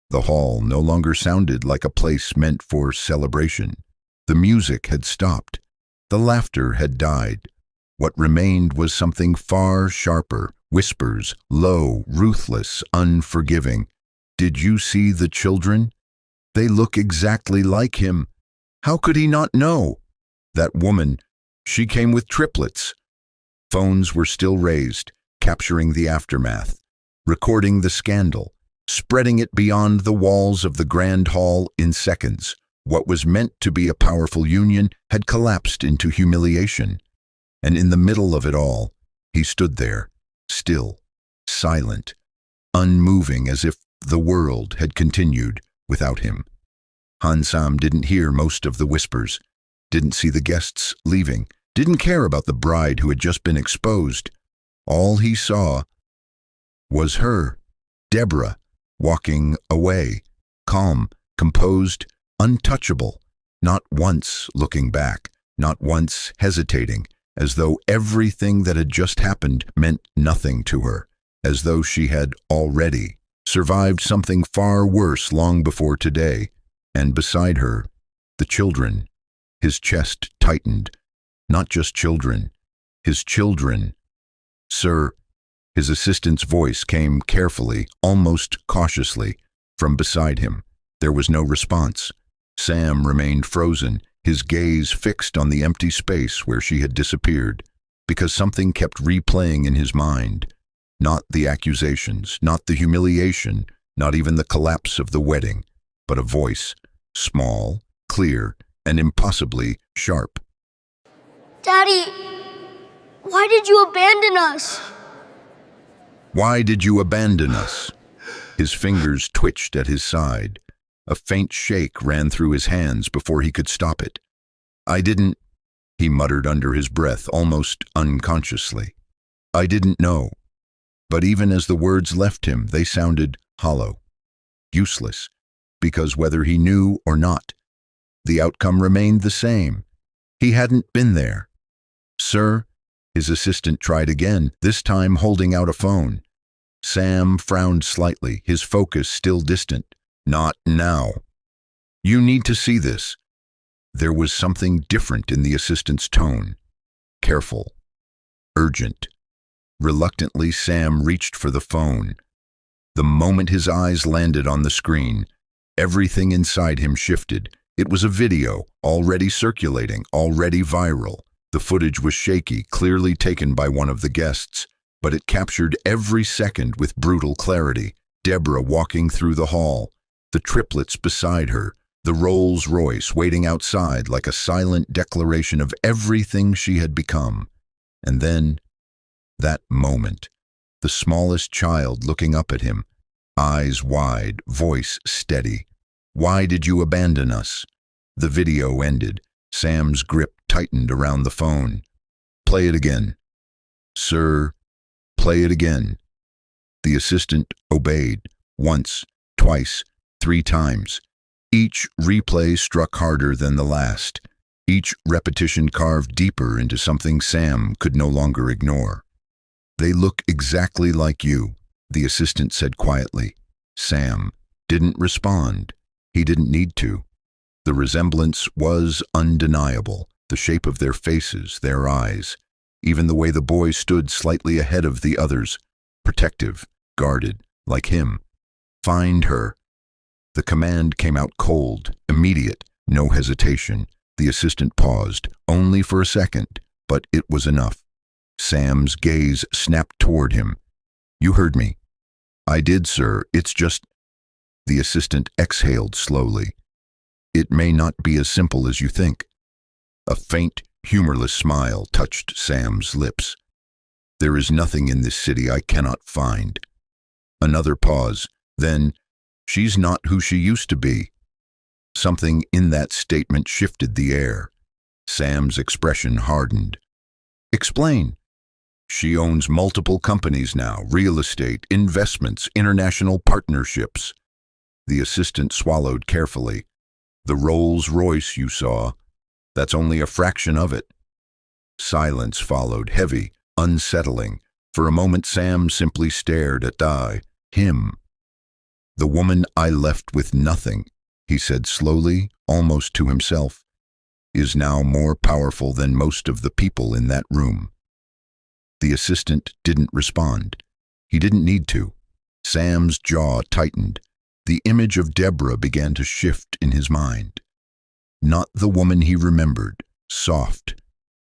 The hall no longer sounded like a place meant for celebration. The music had stopped. The laughter had died. What remained was something far sharper, whispers, low, ruthless, unforgiving. "Did you see the children? They look exactly like him. How could he not know? That woman, she came with triplets." Phones were still raised, capturing the aftermath, recording the scandal, spreading it beyond the walls of the grand hall in seconds. What was meant to be a powerful union had collapsed into humiliation. And in the middle of it all, he stood there, still, silent, unmoving, as if the world had continued without him. Hansam didn't hear most of the whispers, didn't see the guests leaving, didn't care about the bride who had just been exposed. All he saw was her, Deborah, walking away, calm, composed, untouchable, not once looking back, not once hesitating, as though everything that had just happened meant nothing to her, as though she had already survived something far worse long before today. And beside her, the children. His chest tightened. Not just children, his children. "Sir," his assistant's voice came carefully, almost cautiously, from beside him. There was no response. Sam remained frozen, his gaze fixed on the empty space where she had disappeared, because something kept replaying in his mind. Not the accusations, not the humiliation, not even the collapse of the wedding, but a voice, small, clear, and impossibly sharp. "Daddy, why did you abandon us?" "Why did you abandon us?" His fingers twitched at his side. A faint shake ran through his hands before he could stop it. "I didn't," he muttered under his breath, almost unconsciously. "I didn't know." But even as the words left him, they sounded hollow, useless, because whether he knew or not, the outcome remained the same. He hadn't been there. "Sir," his assistant tried again, this time holding out a phone. Sam frowned slightly, his focus still distant. "Not now. You need to see this." There was something different in the assistant's tone. Careful. Urgent. Reluctantly, Sam reached for the phone. The moment his eyes landed on the screen, everything inside him shifted. It was a video, already circulating, already viral. The footage was shaky, clearly taken by one of the guests, but it captured every second with brutal clarity. Deborah walking through the hall, the triplets beside her, the Rolls-Royce waiting outside like a silent declaration of everything she had become. And then, that moment, the smallest child looking up at him, eyes wide, voice steady. "Why did you abandon us?" The video ended. Sam's grip tightened around the phone. "Play it again." "Sir, play it again." The assistant obeyed, once, twice, 3 times. Each replay struck harder than the last. Each repetition carved deeper into something Sam could no longer ignore. "They look exactly like you," the assistant said quietly. Sam didn't respond. He didn't need to. The resemblance was undeniable, the shape of their faces, their eyes, even the way the boy stood slightly ahead of the others, protective, guarded, like him. "Find her." The command came out cold, immediate, no hesitation. The assistant paused, only for a second, but it was enough. Sam's gaze snapped toward him. "You heard me." "I did, sir. It's just—" The assistant exhaled slowly. "It may not be as simple as you think." A faint, humorless smile touched Sam's lips. "There is nothing in this city I cannot find." Another pause. Then, "She's not who she used to be." Something in that statement shifted the air. Sam's expression hardened. "Explain." "She owns multiple companies now, real estate, investments, international partnerships." The assistant swallowed carefully. "The Rolls-Royce you saw, that's only a fraction of it." Silence followed, heavy, unsettling. For a moment Sam simply stared at him. The woman I left with nothing, he said slowly, almost to himself, is now more powerful than most of the people in that room. The assistant didn't respond. He didn't need to. Sam's jaw tightened. The image of Deborah began to shift in his mind. Not the woman he remembered, soft,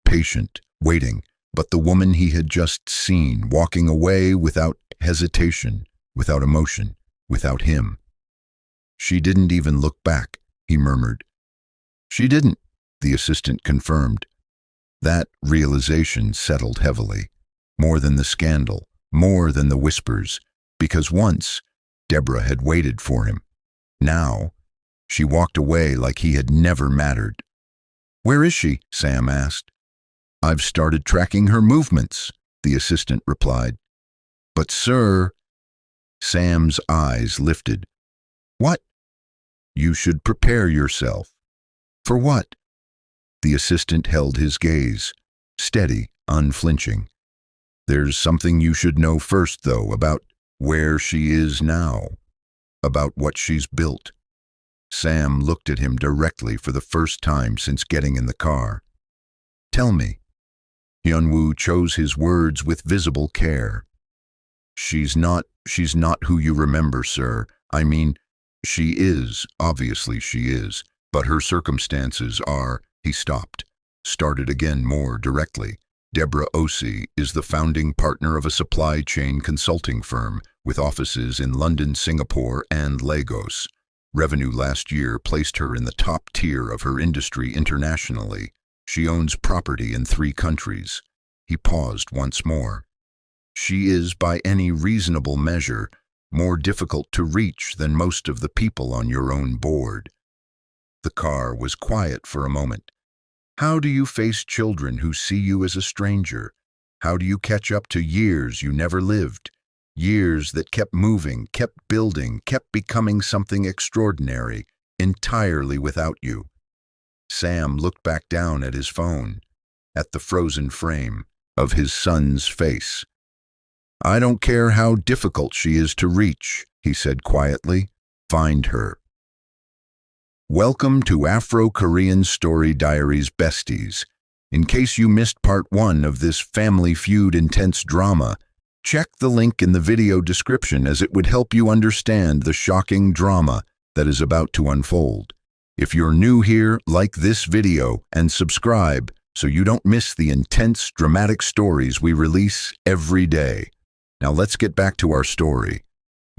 patient, waiting, but the woman he had just seen, walking away without hesitation, without emotion, without him. She didn't even look back, he murmured. She didn't, the assistant confirmed. That realization settled heavily. More than the scandal, more than the whispers, because once, Deborah had waited for him. Now, she walked away like he had never mattered. Where is she? Sam asked. I've started tracking her movements, the assistant replied. But sir, Sam's eyes lifted. What? You should prepare yourself. For what? The assistant held his gaze, steady, unflinching. There's something you should know first, though, about where she is now, about what she's built. Sam looked at him directly for the first time since getting in the car. Tell me. Hyunwoo chose his words with visible care. She's not who you remember, sir. I mean, she is, obviously she is, but her circumstances are, he stopped, started again more directly. Deborah Osei is the founding partner of a supply chain consulting firm with offices in London, Singapore, and Lagos. Revenue last year placed her in the top tier of her industry internationally. She owns property in 3 countries. He paused once more. She is, by any reasonable measure, more difficult to reach than most of the people on your own board. The car was quiet for a moment. How do you face children who see you as a stranger? How do you catch up to years you never lived? Years that kept moving, kept building, kept becoming something extraordinary, entirely without you. Sam looked back down at his phone, at the frozen frame of his son's face. I don't care how difficult she is to reach, he said quietly. Find her. Welcome to Afro-Korean Diaries Besties. In case you missed part 1 of this family feud intense drama, check the link in the video description as it would help you understand the shocking drama that is about to unfold. If you're new here, like this video and subscribe so you don't miss the intense, dramatic stories we release every day. Now let's get back to our story.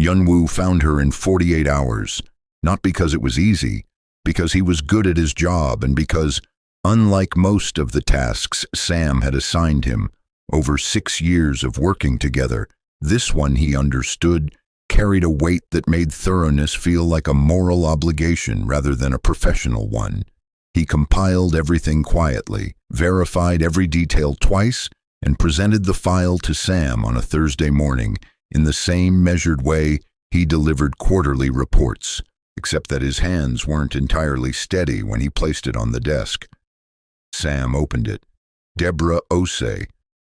Hyunwoo found her in 48 hours, not because it was easy, because he was good at his job and because, unlike most of the tasks Sam had assigned him, over 6 years of working together, this one, he understood, carried a weight that made thoroughness feel like a moral obligation rather than a professional one. He compiled everything quietly, verified every detail twice, and presented the file to Sam on a Thursday morning in the same measured way he delivered quarterly reports, except that his hands weren't entirely steady when he placed it on the desk. Sam opened it. Deborah Osei,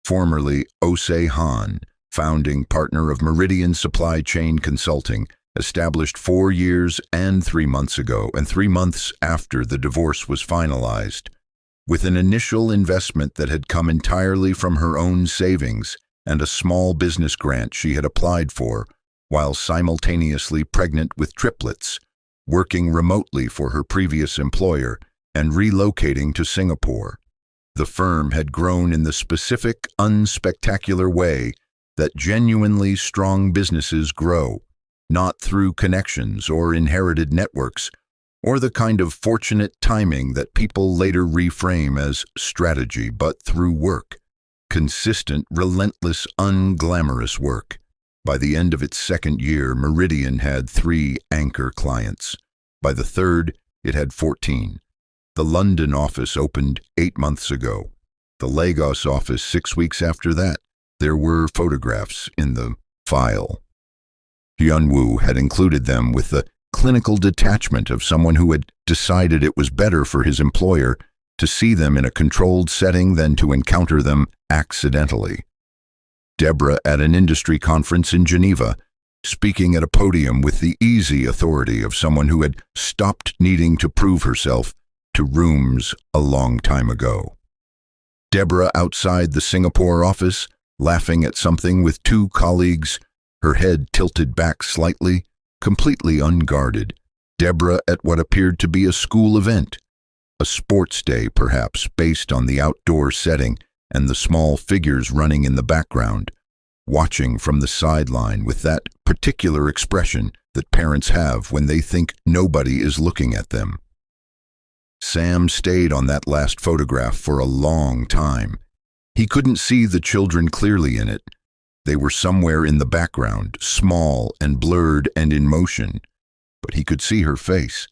formerly Osei Han, founding partner of Meridian Supply Chain Consulting, established 4 years and 3 months ago, and 3 months after the divorce was finalized. With an initial investment that had come entirely from her own savings and a small business grant she had applied for, while simultaneously pregnant with triplets, working remotely for her previous employer, and relocating to Singapore. The firm had grown in the specific, unspectacular way that genuinely strong businesses grow, not through connections or inherited networks, or the kind of fortunate timing that people later reframe as strategy, but through work. Consistent, relentless, unglamorous work. By the end of its 2nd year, Meridian had 3 anchor clients. By the 3rd, it had 14. The London office opened 8 months ago. The Lagos office 6 weeks after that. There were photographs in the file. Hyunwoo had included them with the clinical detachment of someone who had decided it was better for his employer to see them in a controlled setting than to encounter them accidentally. Deborah at an industry conference in Geneva, speaking at a podium with the easy authority of someone who had stopped needing to prove herself to rooms a long time ago. Deborah outside the Singapore office, laughing at something with two colleagues, her head tilted back slightly, completely unguarded. Deborah at what appeared to be a school event, a sports day perhaps, based on the outdoor setting and the small figures running in the background, watching from the sideline with that particular expression that parents have when they think nobody is looking at them. Sam stayed on that last photograph for a long time. He couldn't see the children clearly in it. They were somewhere in the background, small and blurred and in motion, but he could see her face.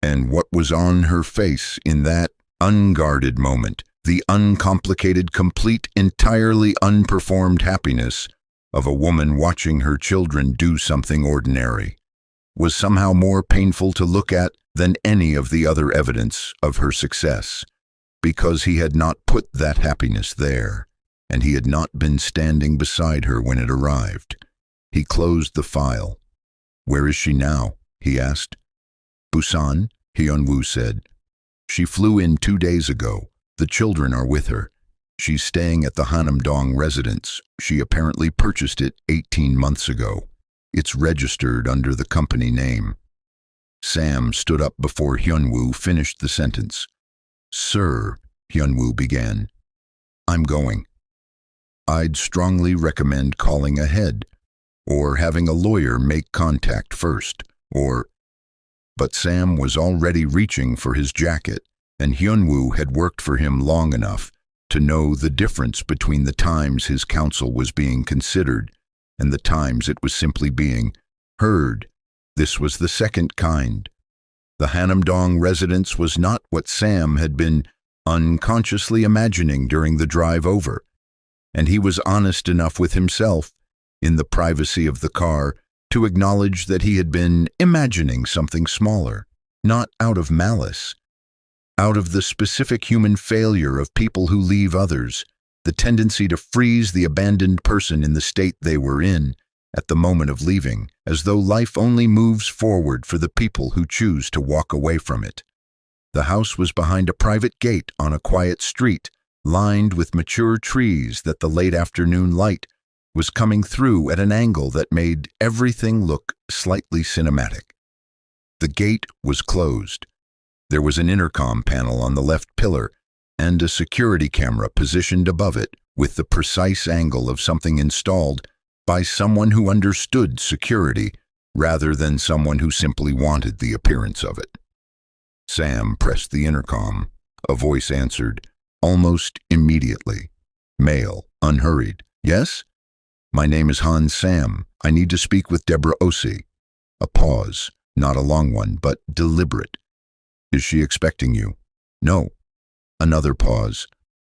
And what was on her face in that unguarded moment, the uncomplicated, complete, entirely unperformed happiness of a woman watching her children do something ordinary, was somehow more painful to look at than any of the other evidence of her success, because he had not put that happiness there, and he had not been standing beside her when it arrived. He closed the file. "Where is she now?" he asked. "Busan," Hyun-woo said. "She flew in 2 days ago. The children are with her. She's staying at the Hanam-dong residence. She apparently purchased it 18 months ago. It's registered under the company name." Sam stood up before Hyun-woo finished the sentence. "Sir," Hyun-woo began, "I'm going. I'd strongly recommend calling ahead, or having a lawyer make contact first, or—" But Sam was already reaching for his jacket, and Hyun-woo had worked for him long enough to know the difference between the times his counsel was being considered and the times it was simply being heard. This was the second kind. The Hanam-dong residence was not what Sam had been unconsciously imagining during the drive over, and he was honest enough with himself, in the privacy of the car, to acknowledge that he had been imagining something smaller, not out of malice, out of the specific human failure of people who leave others, the tendency to freeze the abandoned person in the state they were in at the moment of leaving, as though life only moves forward for the people who choose to walk away from it. The house was behind a private gate on a quiet street, lined with mature trees that the late afternoon light was coming through at an angle that made everything look slightly cinematic. The gate was closed. There was an intercom panel on the left pillar and a security camera positioned above it with the precise angle of something installed by someone who understood security rather than someone who simply wanted the appearance of it. Sam pressed the intercom. A voice answered, almost immediately. Male, unhurried. "Yes? My name is Han Sam. I need to speak with Deborah Osei." A pause, not a long one, but deliberate. "Is she expecting you?" "No." Another pause,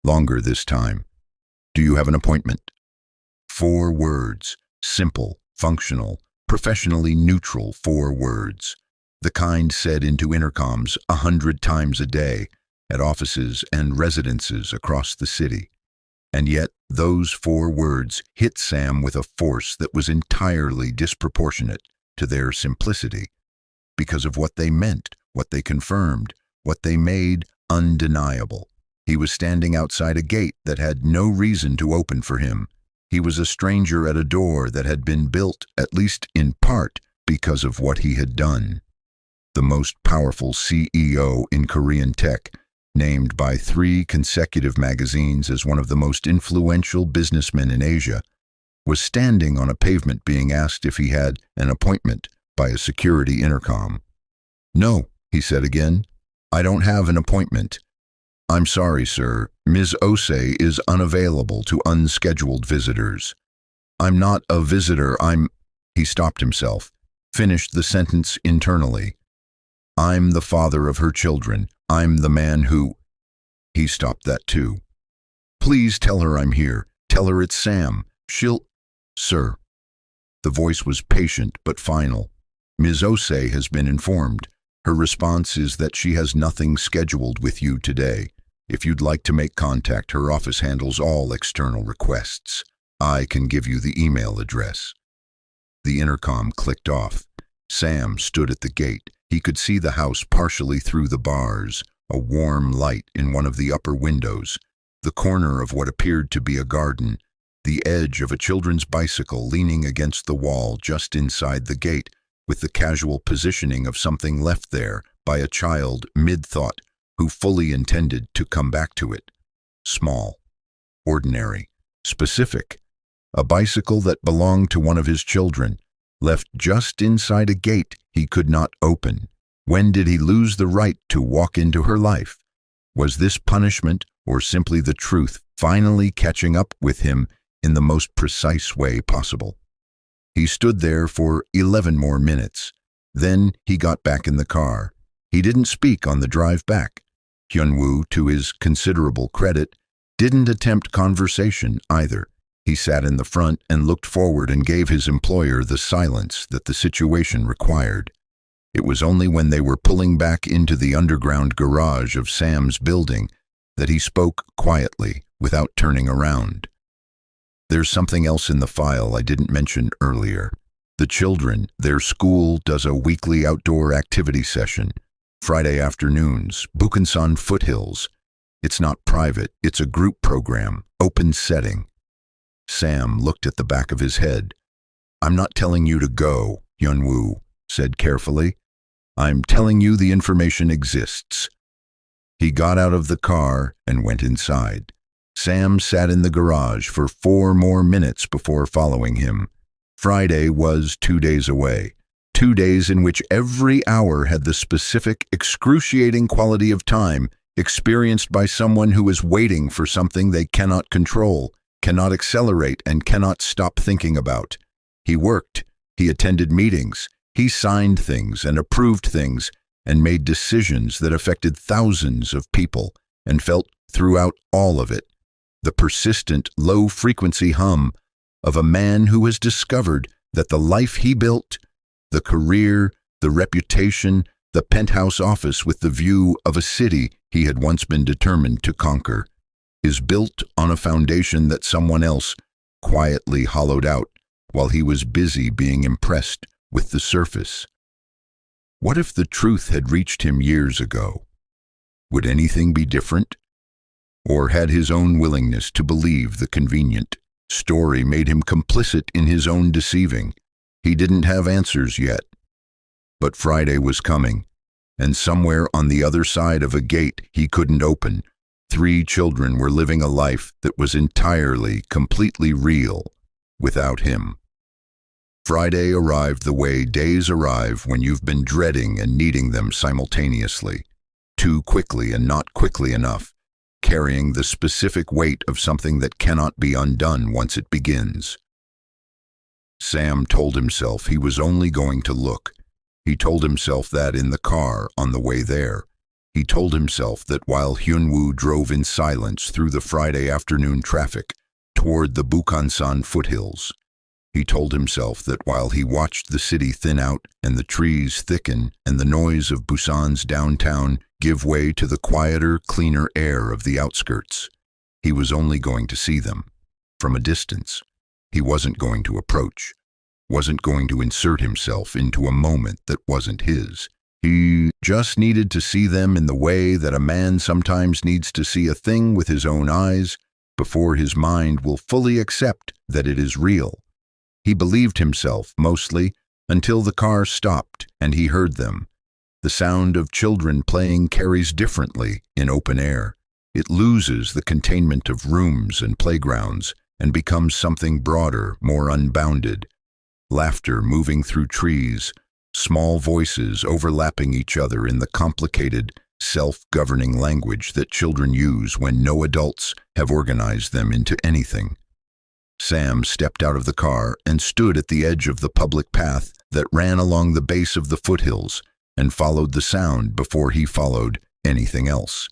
longer this time. "Do you have an appointment?" 4 words, simple, functional, professionally neutral 4 words. The kind said into intercoms 100 times a day at offices and residences across the city. And yet those 4 words hit Sam with a force that was entirely disproportionate to their simplicity, because of what they meant, what they confirmed, what they made undeniable. He was standing outside a gate that had no reason to open for him. He was a stranger at a door that had been built, at least in part, because of what he had done. The most powerful CEO in Korean tech, named by 3 consecutive magazines as one of the most influential businessmen in Asia, was standing on a pavement being asked if he had an appointment by a security intercom. "No," he said again. "I don't have an appointment. I'm sorry, sir. Ms. Osei is unavailable to unscheduled visitors." "I'm not a visitor, He stopped himself, finished the sentence internally. "I'm the father of her children. I'm the man who—" He stopped that too. "Please tell her I'm here. Tell her it's Sam. She'll—" "Sir." The voice was patient but final. "Ms. Osei has been informed. Her response is that she has nothing scheduled with you today. If you'd like to make contact, her office handles all external requests. I can give you the email address." The intercom clicked off. Sam stood at the gate. He could see the house partially through the bars, a warm light in one of the upper windows, the corner of what appeared to be a garden, the edge of a children's bicycle leaning against the wall just inside the gate, with the casual positioning of something left there by a child mid-thought who fully intended to come back to it. Small, ordinary, specific. A bicycle that belonged to one of his children, left just inside a gate he could not open. When did he lose the right to walk into her life? Was this punishment or simply the truth finally catching up with him in the most precise way possible? He stood there for 11 more minutes. Then he got back in the car. He didn't speak on the drive back. Hyunwoo, to his considerable credit, didn't attempt conversation either. He sat in the front and looked forward and gave his employer the silence that the situation required. It was only when they were pulling back into the underground garage of Sam's building that he spoke quietly, without turning around. There's something else in the file I didn't mention earlier. The children, their school does a weekly outdoor activity session. Friday afternoons, Bukhansan Foothills. It's not private, it's a group program, open setting. Sam looked at the back of his head. I'm not telling you to go, Hyunwoo said carefully. I'm telling you the information exists. He got out of the car and went inside. Sam sat in the garage for 4 more minutes before following him. Friday was 2 days away. 2 days in which every hour had the specific, excruciating quality of time experienced by someone who is waiting for something they cannot control, cannot accelerate, and cannot stop thinking about. He worked, he attended meetings, he signed things and approved things and made decisions that affected thousands of people and felt throughout all of it the persistent, low-frequency hum of a man who has discovered that the life he built, the career, the reputation, the penthouse office with the view of a city he had once been determined to conquer, is built on a foundation that someone else quietly hollowed out while he was busy being impressed with the surface. What if the truth had reached him years ago? Would anything be different? Or had his own willingness to believe the convenient story made him complicit in his own deceiving? He didn't have answers yet. But Friday was coming, and somewhere on the other side of a gate he couldn't open, 3 children were living a life that was entirely, completely real, without him. Friday arrived the way days arrive when you've been dreading and needing them simultaneously, too quickly and not quickly enough, carrying the specific weight of something that cannot be undone once it begins. Sam told himself he was only going to look. He told himself that in the car on the way there. He told himself that while Hyunwoo drove in silence through the Friday afternoon traffic toward the Bukhansan foothills. He told himself that while he watched the city thin out and the trees thicken and the noise of Busan's downtown give way to the quieter, cleaner air of the outskirts, he was only going to see them from a distance. He wasn't going to approach, wasn't going to insert himself into a moment that wasn't his. He just needed to see them in the way that a man sometimes needs to see a thing with his own eyes before his mind will fully accept that it is real. He believed himself, mostly, until the car stopped and he heard them. The sound of children playing carries differently in open air. It loses the containment of rooms and playgrounds and becomes something broader, more unbounded. Laughter moving through trees, small voices overlapping each other in the complicated, self-governing language that children use when no adults have organized them into anything. Sam stepped out of the car and stood at the edge of the public path that ran along the base of the foothills and followed the sound before he followed anything else.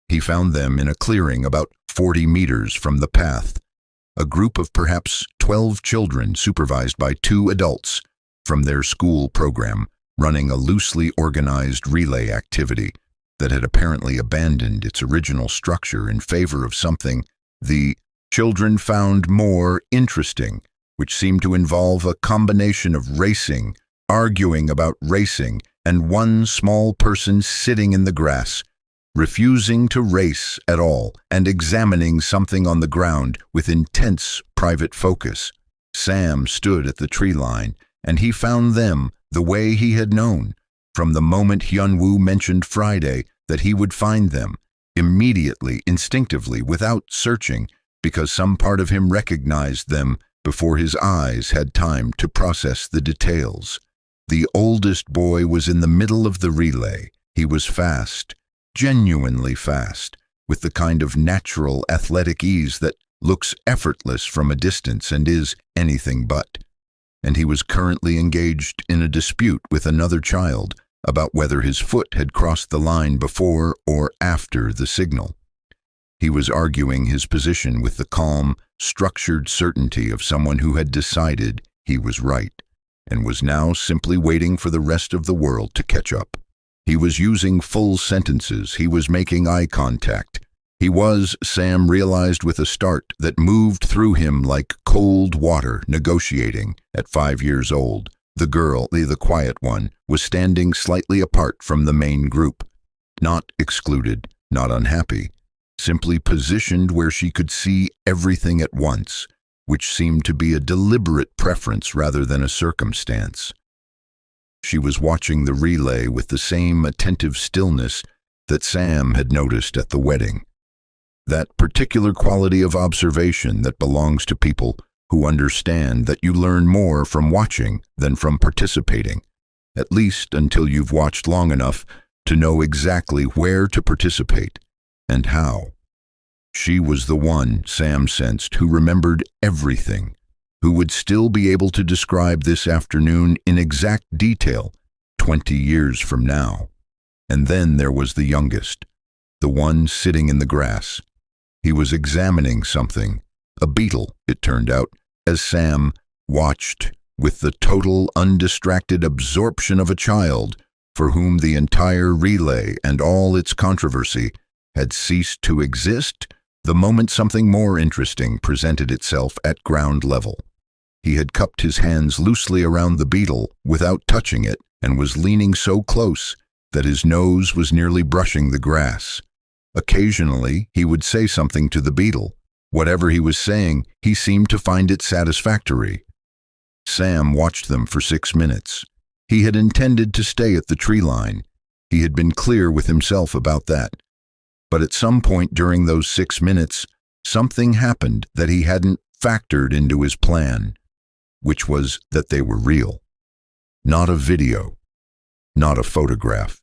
He found them in a clearing about 40 meters from the path, a group of perhaps 12 children supervised by 2 adults from their school program running a loosely organized relay activity that had apparently abandoned its original structure in favor of something the children found more interesting, which seemed to involve a combination of racing, arguing about racing, and one small person sitting in the grass, refusing to race at all and examining something on the ground with intense private focus. Sam stood at the tree line, and he found them the way he had known, from the moment Hyunwoo mentioned Friday that he would find them, immediately, instinctively, without searching, because some part of him recognized them before his eyes had time to process the details. The oldest boy was in the middle of the relay. He was fast, genuinely fast, with the kind of natural athletic ease that looks effortless from a distance and is anything but. And he was currently engaged in a dispute with another child about whether his foot had crossed the line before or after the signal. He was arguing his position with the calm, structured certainty of someone who had decided he was right, and was now simply waiting for the rest of the world to catch up. He was using full sentences. He was making eye contact. He was, Sam realized with a start that moved through him like cold water, negotiating. At 5 years old, the girl, the quiet one, was standing slightly apart from the main group. Not excluded, not unhappy, simply positioned where she could see everything at once, which seemed to be a deliberate preference rather than a circumstance. She was watching the relay with the same attentive stillness that Sam had noticed at the wedding. That particular quality of observation that belongs to people who understand that you learn more from watching than from participating, at least until you've watched long enough to know exactly where to participate and how. She was the one, Sam sensed, who remembered everything, who would still be able to describe this afternoon in exact detail 20 years from now. And then there was the youngest, the one sitting in the grass. He was examining something, a beetle, it turned out, as Sam watched with the total undistracted absorption of a child for whom the entire relay and all its controversy had ceased to exist the moment something more interesting presented itself at ground level. He had cupped his hands loosely around the beetle without touching it and was leaning so close that his nose was nearly brushing the grass. Occasionally, he would say something to the beetle. Whatever he was saying, he seemed to find it satisfactory. Sam watched them for 6 minutes. He had intended to stay at the tree line. He had been clear with himself about that. But at some point during those 6 minutes, something happened that he hadn't factored into his plan, which was that they were real. Not a video, not a photograph,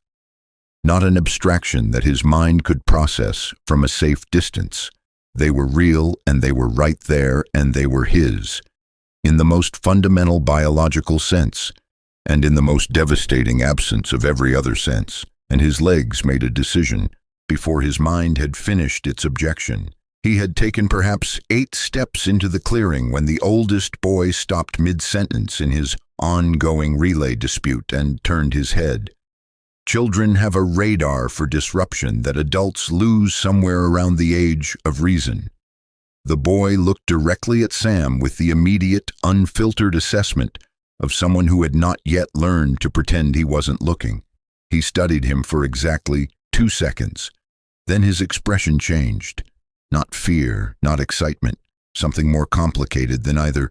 not an abstraction that his mind could process from a safe distance. They were real, and they were right there, and they were his, in the most fundamental biological sense, and in the most devastating absence of every other sense. And his legs made a decision before his mind had finished its objection. He had taken perhaps 8 steps into the clearing when the oldest boy stopped mid-sentence in his ongoing relay dispute and turned his head. Children have a radar for disruption that adults lose somewhere around the age of reason. The boy looked directly at Sam with the immediate, unfiltered assessment of someone who had not yet learned to pretend he wasn't looking. He studied him for exactly 2 seconds. Then his expression changed. Not fear, not excitement, something more complicated than either.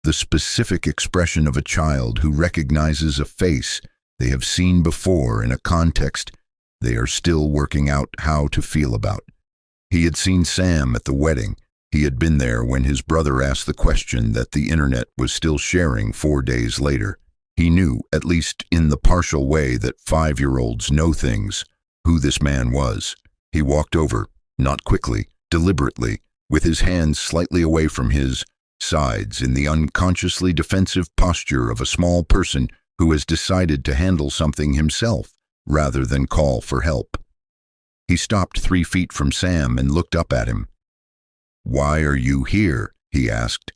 The specific expression of a child who recognizes a face they have seen before in a context they are still working out how to feel about. He had seen Sam at the wedding. He had been there when his brother asked the question that the internet was still sharing 4 days later. He knew, at least in the partial way that 5-year-olds know things, who this man was. He walked over, not quickly, deliberately, with his hands slightly away from his sides in the unconsciously defensive posture of a small person who has decided to handle something himself rather than call for help. He stopped 3 feet from Sam and looked up at him. "Why are you here?" he asked.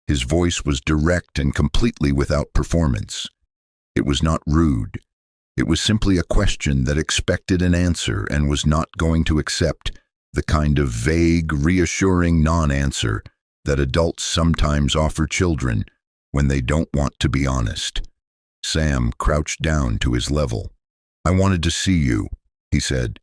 His voice was direct and completely without performance. It was not rude. It was simply a question that expected an answer and was not going to accept the kind of vague, reassuring non-answer that adults sometimes offer children when they don't want to be honest. Sam crouched down to his level. "I wanted to see you," he said.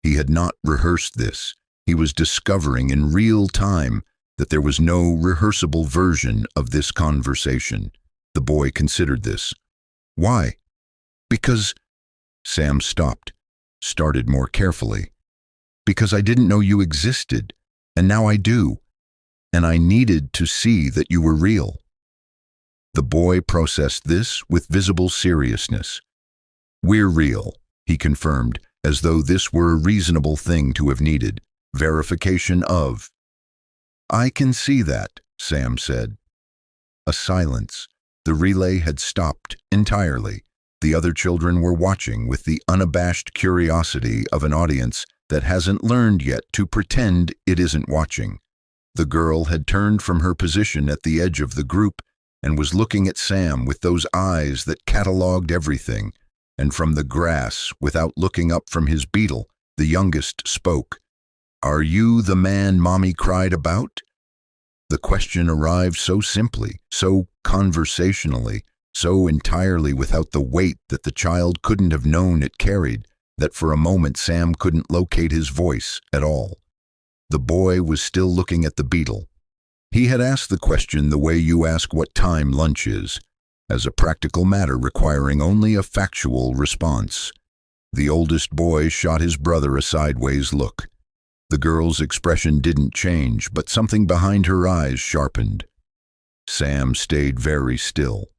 He had not rehearsed this. He was discovering in real time that there was no rehearsable version of this conversation. The boy considered this. "Why?" "Because—" Sam stopped, started more carefully. "Because I didn't know you existed, and now I do, and I needed to see that you were real." The boy processed this with visible seriousness. "We're real," he confirmed, as though this were a reasonable thing to have needed. Verification of. "I can see that," Sam said. A silence. The relay had stopped entirely. The other children were watching with the unabashed curiosity of an audience that hasn't learned yet to pretend it isn't watching. The girl had turned from her position at the edge of the group and was looking at Sam with those eyes that catalogued everything, and from the grass, without looking up from his beetle, the youngest spoke. "Are you the man Mommy cried about?" The question arrived so simply, so conversationally, so entirely without the weight that the child couldn't have known it carried, that for a moment Sam couldn't locate his voice at all. The boy was still looking at the beetle. He had asked the question the way you ask what time lunch is, as a practical matter requiring only a factual response. The oldest boy shot his brother a sideways look. The girl's expression didn't change, but something behind her eyes sharpened. Sam stayed very still.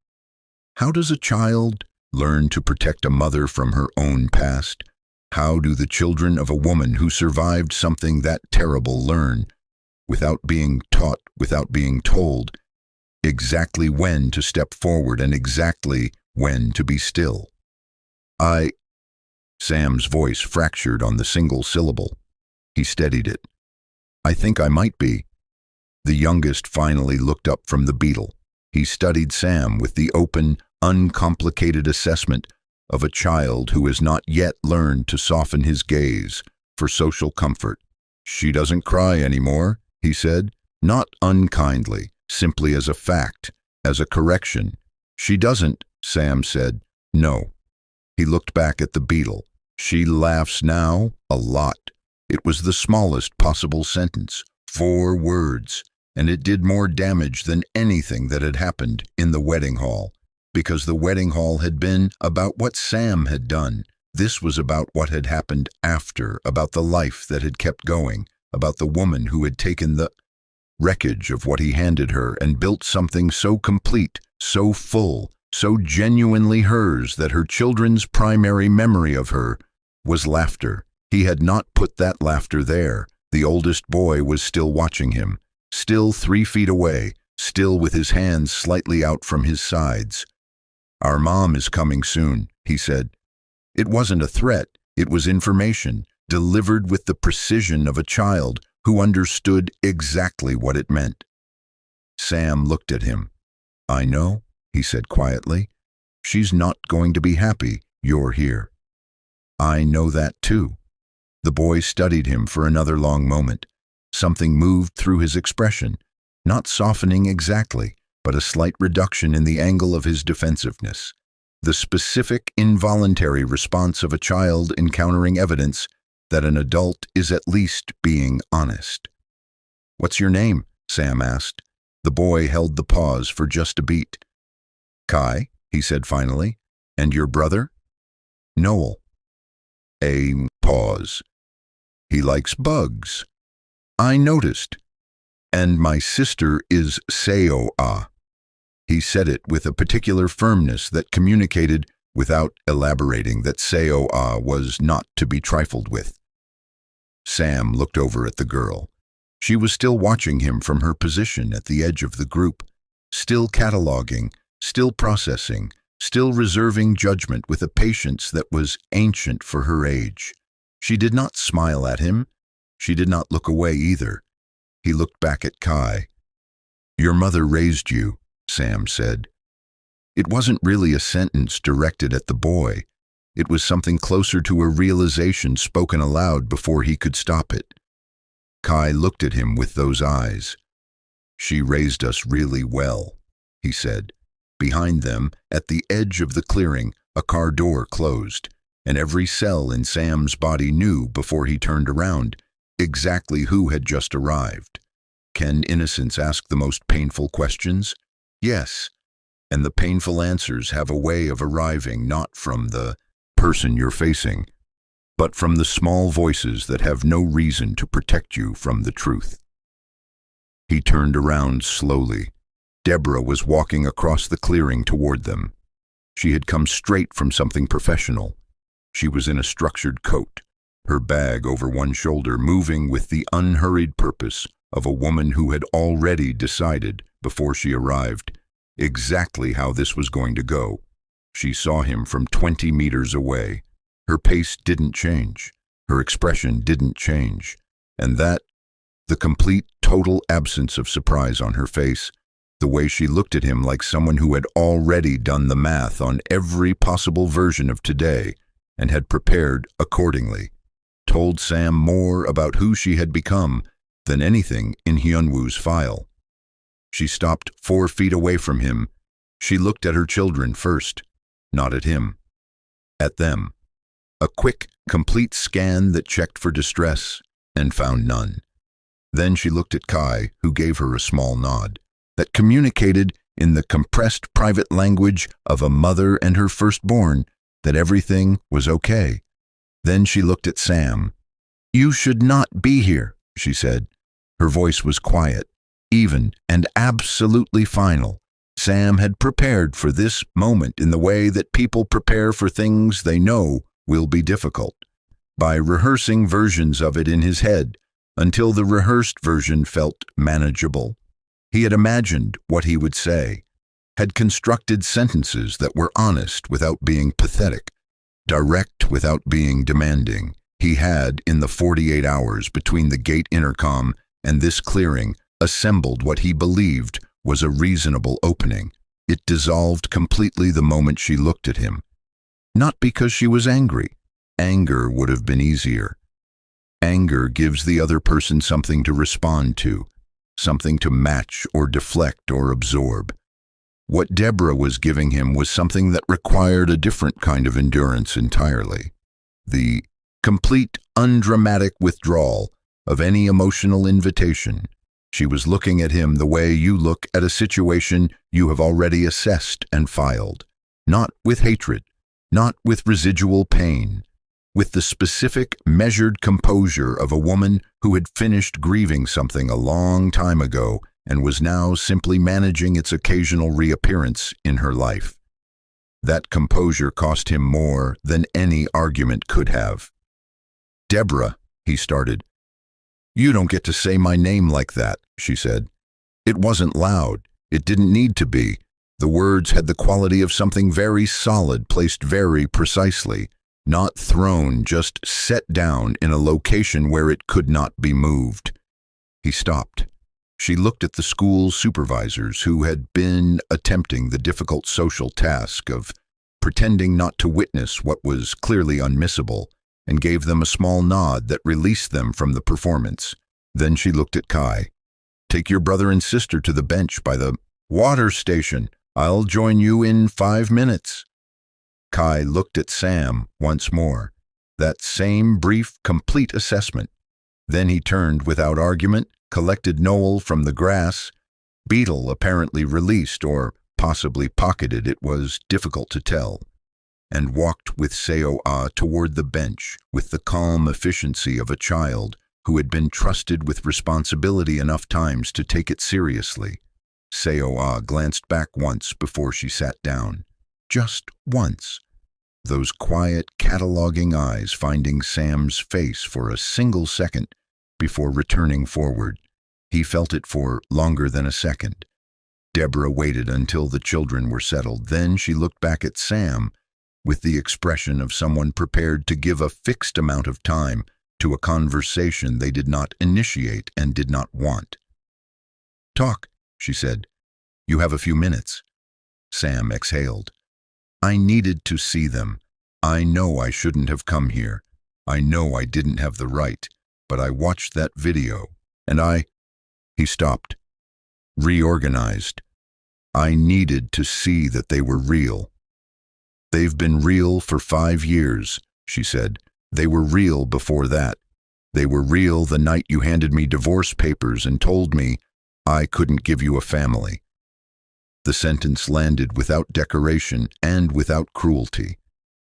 How does a child learn to protect a mother from her own past? How do the children of a woman who survived something that terrible learn, without being taught, without being told, exactly when to step forward and exactly when to be still? Sam's voice fractured on the single syllable. He steadied it. "I think I might be." The youngest finally looked up from the beetle. He studied Sam with the open, uncomplicated assessment of a child who has not yet learned to soften his gaze for social comfort. "She doesn't cry anymore," he said, not unkindly, simply as a fact, as a correction. "She doesn't," Sam said. "No." He looked back at the beetle. "She laughs now, a lot." It was the smallest possible sentence, 4 words, and it did more damage than anything that had happened in the wedding hall, because the wedding hall had been about what Sam had done. This was about what had happened after, about the life that had kept going, about the woman who had taken the wreckage of what he handed her and built something so complete, so full, so genuinely hers that her children's primary memory of her was laughter. He had not put that laughter there. The oldest boy was still watching him, still 3 feet away, still with his hands slightly out from his sides. "Our mom is coming soon," he said. It wasn't a threat, it was information, delivered with the precision of a child who understood exactly what it meant. Sam looked at him. "I know," he said quietly. "She's not going to be happy you're here." "I know that too." The boy studied him for another long moment. Something moved through his expression, not softening exactly, but a slight reduction in the angle of his defensiveness. The specific, involuntary response of a child encountering evidence that an adult is at least being honest. "What's your name?" Sam asked. The boy held the pause for just a beat. "Kai," he said finally. "And your brother?" "Noel." A pause. "He likes bugs." "I noticed." "And my sister is Seo-ah." He said it with a particular firmness that communicated, without elaborating, that Seo-ah was not to be trifled with. Sam looked over at the girl. She was still watching him from her position at the edge of the group, still cataloging, still processing, still reserving judgment with a patience that was ancient for her age. She did not smile at him. She did not look away either. He looked back at Kai. "Your mother raised you," Sam said. It wasn't really a sentence directed at the boy. It was something closer to a realization spoken aloud before he could stop it. Kai looked at him with those eyes. She raised us really well, he said. Behind them, at the edge of the clearing, a car door closed, and every cell in Sam's body knew before he turned around exactly who had just arrived. Can innocence ask the most painful questions? Yes, and the painful answers have a way of arriving not from the person you're facing, but from the small voices that have no reason to protect you from the truth. He turned around slowly. Deborah was walking across the clearing toward them. She had come straight from something professional. She was in a structured coat, her bag over one shoulder, moving with the unhurried purpose of a woman who had already decided, before she arrived, exactly how this was going to go. She saw him from 20 meters away. Her pace didn't change. Her expression didn't change. And that, the complete, total absence of surprise on her face, the way she looked at him like someone who had already done the math on every possible version of today and had prepared accordingly, told Sam more about who she had become than anything in Hyunwoo's file. She stopped 4 feet away from him. She looked at her children first, not at him. At them. A quick, complete scan that checked for distress and found none. Then she looked at Kai, who gave her a small nod that communicated in the compressed private language of a mother and her firstborn that everything was okay. Then she looked at Sam. "You should not be here," she said. Her voice was quiet, even, and absolutely final. Sam had prepared for this moment in the way that people prepare for things they know will be difficult, by rehearsing versions of it in his head until the rehearsed version felt manageable. He had imagined what he would say, had constructed sentences that were honest without being pathetic, direct without being demanding. He had, in the 48 hours between the gate intercom and this clearing, assembled what he believed was a reasonable opening. It dissolved completely the moment she looked at him. Not because she was angry. Anger would have been easier. Anger gives the other person something to respond to, something to match or deflect or absorb. What Deborah was giving him was something that required a different kind of endurance entirely. The complete, undramatic withdrawal of any emotional invitation. She was looking at him the way you look at a situation you have already assessed and filed. Not with hatred, not with residual pain, with the specific, measured composure of a woman who had finished grieving something a long time ago and was now simply managing its occasional reappearance in her life. That composure cost him more than any argument could have. "Deborah," he started. "You don't get to say my name like that," she said. It wasn't loud. It didn't need to be. The words had the quality of something very solid, placed very precisely. Not thrown, just set down in a location where it could not be moved. He stopped. She looked at the school supervisors who had been attempting the difficult social task of pretending not to witness what was clearly unmissable, and gave them a small nod that released them from the performance. Then she looked at Kai. "Take your brother and sister to the bench by the water station. I'll join you in 5 minutes. Kai looked at Sam once more. That same brief, complete assessment. Then he turned without argument, collected Noel from the grass. Beetle apparently released or possibly pocketed, it was difficult to tell, and walked with Seo-ah toward the bench with the calm efficiency of a child who had been trusted with responsibility enough times to take it seriously. Seo-ah glanced back once before she sat down. Just once. Those quiet, cataloging eyes finding Sam's face for a single second before returning forward. He felt it for longer than a second. Deborah waited until the children were settled. Then she looked back at Sam with the expression of someone prepared to give a fixed amount of time to a conversation they did not initiate and did not want. "Talk," she said. "You have a few minutes." Sam exhaled. "I needed to see them. I know I shouldn't have come here. I know I didn't have the right, but I watched that video, and He stopped. reorganized. I needed to see that they were real. They've been real for 5 years, she said. They were real before that. They were real the night you handed me divorce papers and told me I couldn't give you a family. The sentence landed without decoration and without cruelty.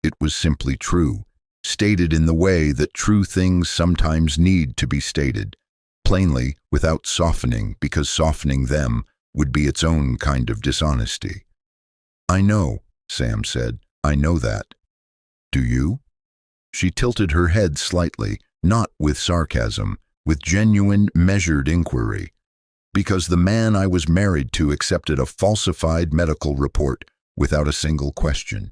It was simply true, stated in the way that true things sometimes need to be stated, plainly without softening, because softening them would be its own kind of dishonesty. I know, Sam said. I know that. Do you? She tilted her head slightly, not with sarcasm, with genuine, measured inquiry. Because the man I was married to accepted a falsified medical report without a single question.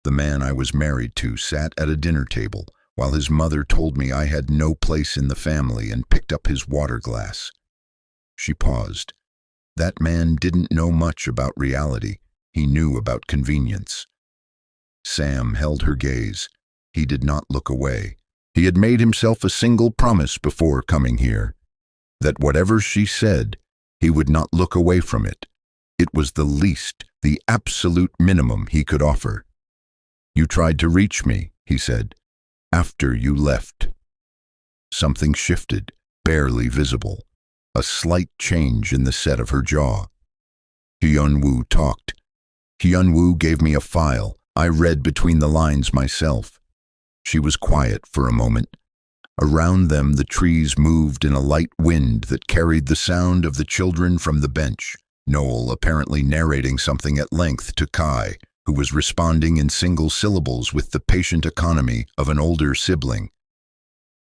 The man I was married to sat at a dinner table while his mother told me I had no place in the family and picked up his water glass. She paused. That man didn't know much about reality. He knew about convenience. Sam held her gaze. He did not look away. He had made himself a single promise before coming here, that whatever she said, he would not look away from it. It was the least, the absolute minimum he could offer. You tried to reach me, he said, after you left. Something shifted, barely visible, a slight change in the set of her jaw. Hyun-woo talked. Hyun-woo gave me a file. I read between the lines myself. She was quiet for a moment. Around them the trees moved in a light wind that carried the sound of the children from the bench, Noel apparently narrating something at length to Kai, who was responding in single syllables with the patient economy of an older sibling.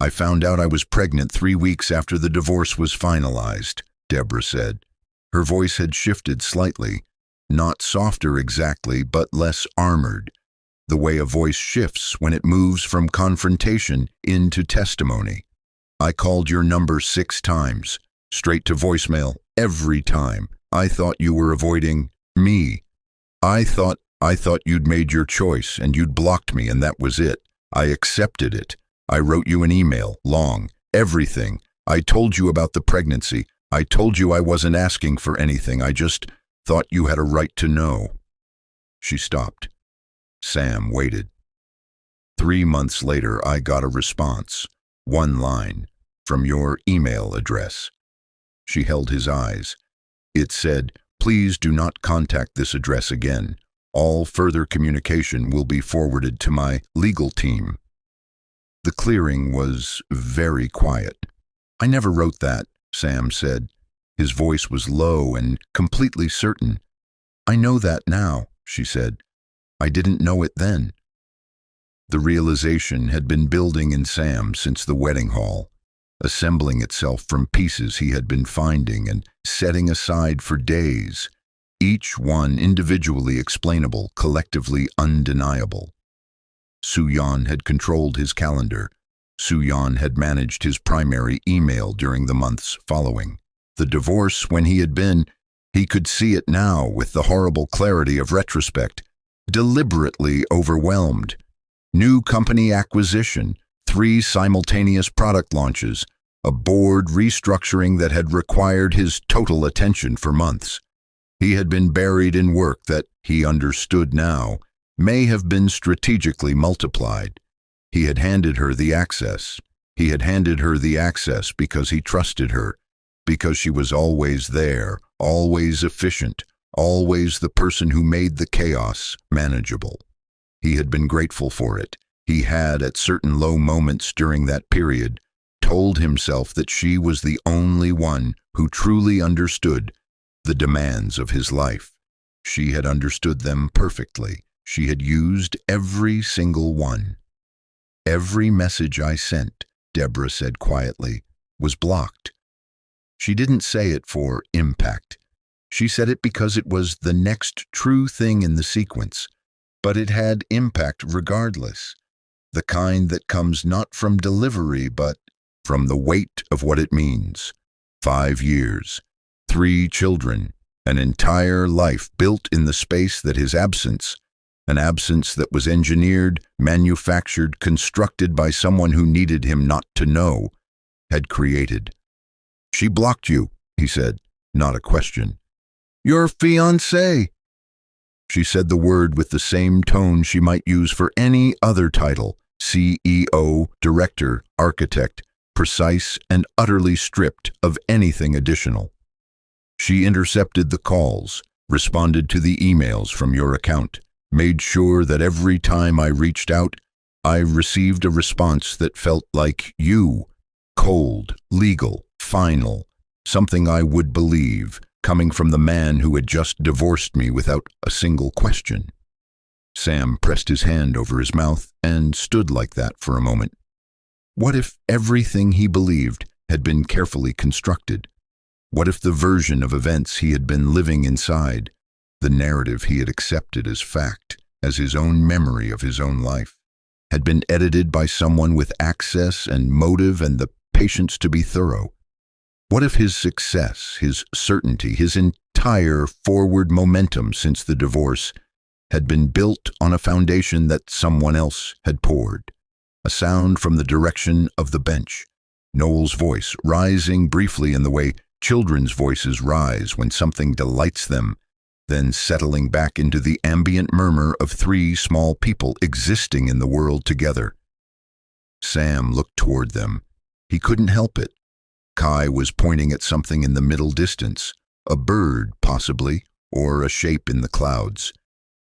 I found out I was pregnant 3 weeks after the divorce was finalized, Deborah said. Her voice had shifted slightly, not softer exactly, but less armored, the way a voice shifts when it moves from confrontation into testimony. I called your number 6 times, straight to voicemail, every time. I thought you were avoiding me. I thought you'd made your choice and you'd blocked me and that was it. I accepted it. I wrote you an email, long, everything. I told you about the pregnancy. I told you I wasn't asking for anything. I just thought you had a right to know. She stopped. Sam waited. 3 months later, I got a response. 1 line, from your email address. She held his eyes. It said, please do not contact this address again. All further communication will be forwarded to my legal team. The clearing was very quiet. I never wrote that, Sam said. His voice was low and completely certain. I know that now, she said. I didn't know it then. The realization had been building in Sam since the wedding hall, assembling itself from pieces he had been finding and setting aside for days, each one individually explainable, collectively undeniable. Soo-yeon had controlled his calendar. Soo-yeon had managed his primary email during the months following. The divorce, when he could see it now with the horrible clarity of retrospect, deliberately overwhelmed. New company acquisition, 3 simultaneous product launches, a board restructuring that had required his total attention for months. He had been buried in work that, he understood now, may have been strategically multiplied. He had handed her the access. He had handed her the access because he trusted her, because she was always there, always efficient, always the person who made the chaos manageable. He had been grateful for it. He had, at certain low moments during that period, told himself that she was the only one who truly understood the demands of his life. She had understood them perfectly. She had used every single one. Every message I sent, Deborah said quietly, was blocked. She didn't say it for impact. She said it because it was the next true thing in the sequence, but it had impact regardless. The kind that comes not from delivery, but from the weight of what it means. 5 years, 3 children, an entire life built in the space that his absence, an absence that was engineered, manufactured, constructed by someone who needed him not to know, had created. She blocked you, he said. not a question. "Your fiancé." She said the word with the same tone she might use for any other title: CEO, director, architect, precise and utterly stripped of anything additional. She intercepted the calls, responded to the emails from your account, made sure that every time I reached out, I received a response that felt like you, cold, legal, final, something I would believe, coming from the man who had just divorced me without a single question. Sam pressed his hand over his mouth and stood like that for a moment. What if everything he believed had been carefully constructed? What if the version of events he had been living inside, the narrative he had accepted as fact, as his own memory of his own life, had been edited by someone with access and motive and the patience to be thorough? What if his success, his certainty, his entire forward momentum since the divorce had been built on a foundation that someone else had poured? A sound from the direction of the bench, Noel's voice rising briefly in the way children's voices rise when something delights them, then settling back into the ambient murmur of three small people existing in the world together. Sam looked toward them. He couldn't help it. Kai was pointing at something in the middle distance, a bird possibly, or a shape in the clouds,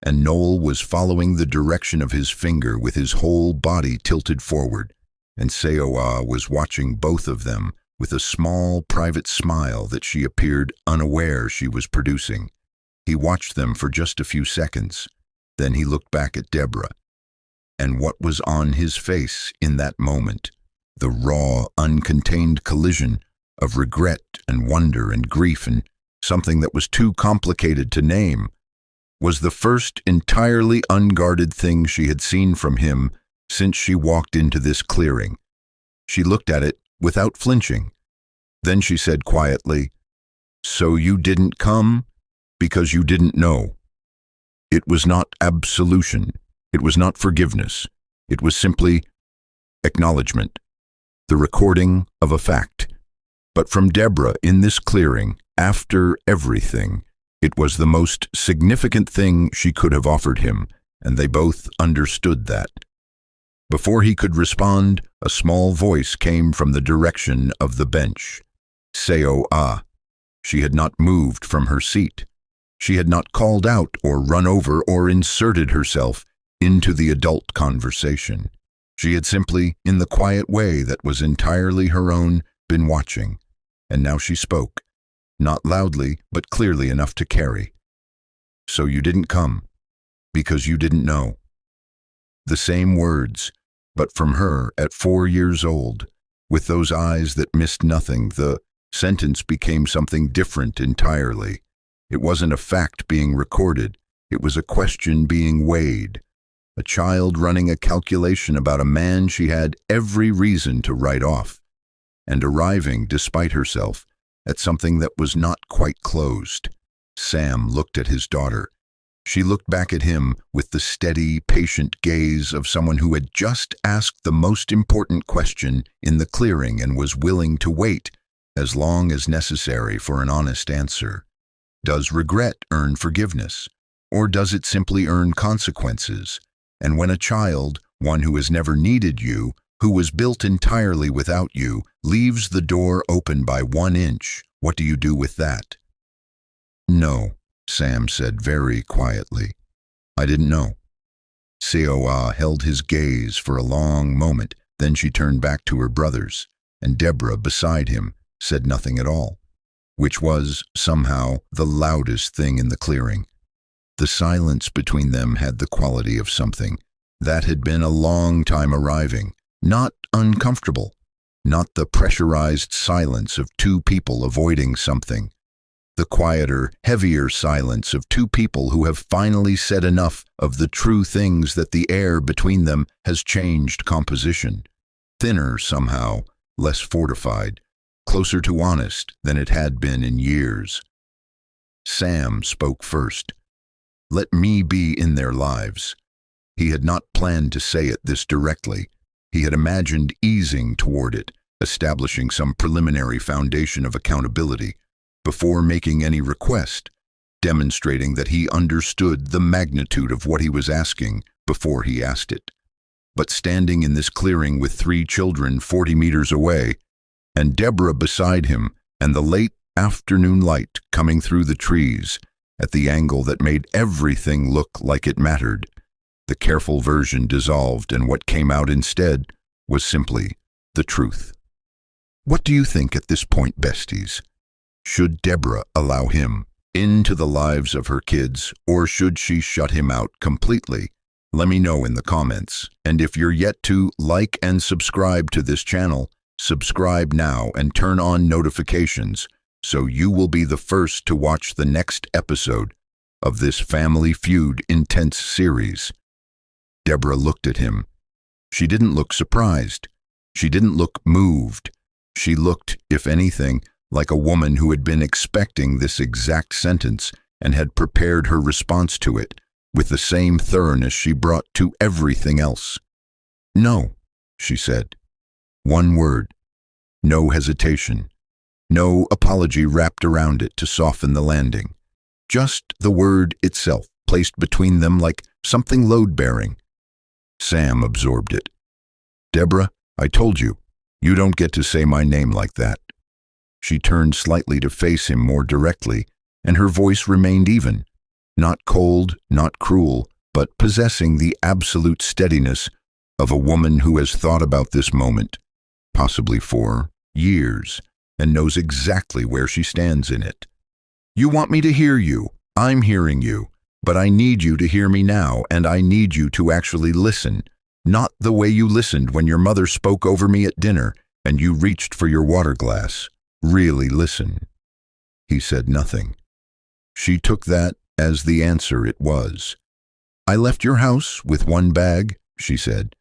and Noel was following the direction of his finger with his whole body tilted forward, and Seoa was watching both of them with a small private smile that she appeared unaware she was producing. He watched them for just a few seconds, then he looked back at Deborah. And what was on his face in that moment, the raw, uncontained collision of regret and wonder and grief and something that was too complicated to name, was the first entirely unguarded thing she had seen from him since she walked into this clearing. She looked at it without flinching. Then she said quietly, "So you didn't come because you didn't know." It was not absolution. It was not forgiveness. It was simply acknowledgement, the recording of a fact. But from Deborah in this clearing, after everything, it was the most significant thing she could have offered him, and they both understood that. Before he could respond, a small voice came from the direction of the bench. Seo-ah. She had not moved from her seat. She had not called out or run over or inserted herself into the adult conversation. She had simply, in the quiet way that was entirely her own, been watching. And now she spoke, not loudly, but clearly enough to carry. "So you didn't come, because you didn't know." The same words, but from her at 4 years old, with those eyes that missed nothing, the sentence became something different entirely. It wasn't a fact being recorded, it was a question being weighed. A child running a calculation about a man she had every reason to write off, and arriving, despite herself, at something that was not quite closed. Sam looked at his daughter. She looked back at him with the steady, patient gaze of someone who had just asked the most important question in the clearing and was willing to wait as long as necessary for an honest answer. Does regret earn forgiveness, or does it simply earn consequences? And when a child, one who has never needed you, who was built entirely without you, leaves the door open by 1 inch, what do you do with that? "No," Sam said very quietly. "I didn't know." Seoa held his gaze for a long moment, then she turned back to her brothers, and Deborah beside him said nothing at all, which was, somehow, the loudest thing in the clearing. The silence between them had the quality of something that had been a long time arriving, not uncomfortable, not the pressurized silence of two people avoiding something, the quieter, heavier silence of two people who have finally said enough of the true things that the air between them has changed composition, thinner somehow, less fortified, closer to honest than it had been in years. Sam spoke first. "Let me be in their lives." He had not planned to say it this directly. He had imagined easing toward it, establishing some preliminary foundation of accountability. before making any request, demonstrating that he understood the magnitude of what he was asking before he asked it. But standing in this clearing with 3 children 40 meters away, and Deborah beside him, and the late afternoon light coming through the trees at the angle that made everything look like it mattered, the careful version dissolved, and what came out instead was simply the truth. What do you think at this point, besties? Should Deborah allow him into the lives of her kids, or should she shut him out completely? Let me know in the comments. And if you're yet to like and subscribe to this channel, subscribe now and turn on notifications so you will be the first to watch the next episode of this Family Feud intense series. Deborah looked at him. She didn't look surprised. She didn't look moved. She looked, if anything, like a woman who had been expecting this exact sentence and had prepared her response to it with the same thoroughness she brought to everything else. "No," she said. One word. No hesitation. No apology wrapped around it to soften the landing. Just the word itself, placed between them like something load-bearing. Sam absorbed it. "Deborah, I told you, you don't get to say my name like that." She turned slightly to face him more directly, and her voice remained even. Not cold, not cruel, but possessing the absolute steadiness of a woman who has thought about this moment, possibly for years, and knows exactly where she stands in it. "You want me to hear you. I'm hearing you. But I need you to hear me now, and I need you to actually listen. Not the way you listened when your mother spoke over me at dinner and you reached for your water glass. Really listen." He said nothing. She took that as the answer it was. "I left your house with 1 bag, she said.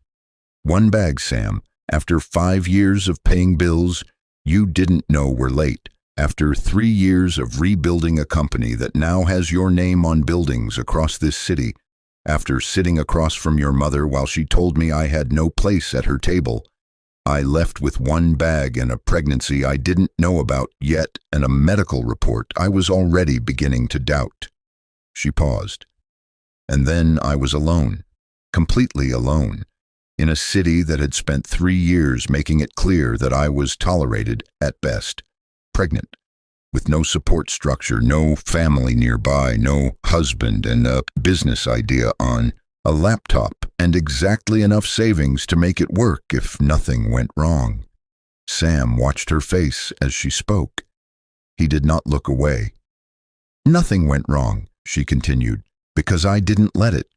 "1 bag, Sam. After 5 years of paying bills you didn't know were late. After 3 years of rebuilding a company that now has your name on buildings across this city. After sitting across from your mother while she told me I had no place at her table. I left with 1 bag and a pregnancy I didn't know about yet and a medical report I was already beginning to doubt." She paused. "And then I was alone, completely alone, in a city that had spent 3 years making it clear that I was tolerated at best, pregnant, with no support structure, no family nearby, no husband, and a business idea on a laptop, and exactly enough savings to make it work if nothing went wrong." Sam watched her face as she spoke. He did not look away. "Nothing went wrong," she continued, "because I didn't let it.